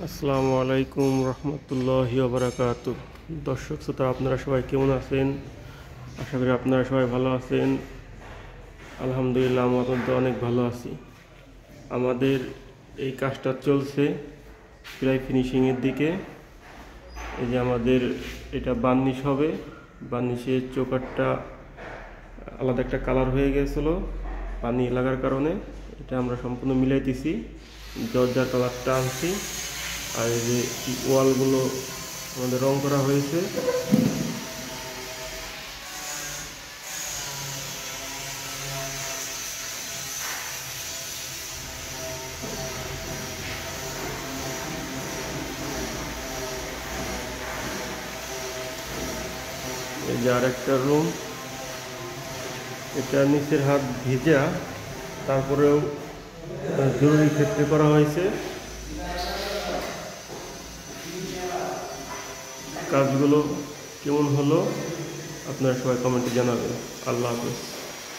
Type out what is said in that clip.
আসসালামু আলাইকুম রহমতুল্লাহি ওয়া বারাকাতুহ। দর্শক শ্রোতা, আপনারা সবাই কেমন আছেন? আশা করি আপনারা সবাই ভালো আছেন। আলহামদুলিল্লাহ, আমরা তো অনেক ভালো আছি। আমাদের এই কাজটা চলছে প্রায় ফিনিশিংয়ের দিকে। এই যে আমাদের এটা বার্নিশ হবে। বার্নিশের চোকারটা আলাদা একটা কালার হয়ে গেছিলো পানি লাগার কারণে। এটা আমরা সম্পূর্ণ মিলাইতেছি, জর্জার কালারটা আনছি। আর এই যে ওয়ালগুলো আমাদের রং করা হয়েছে। এই যে আর একটা রুম, এটা নিচের হাত ভিজা, তারপরেও জরুরি ক্ষেত্রে করা হয়েছে। কাজগুলো কেমন হলো আপনারা সবাই কমেন্টে জানাবেন। আল্লাহ হাফেজ।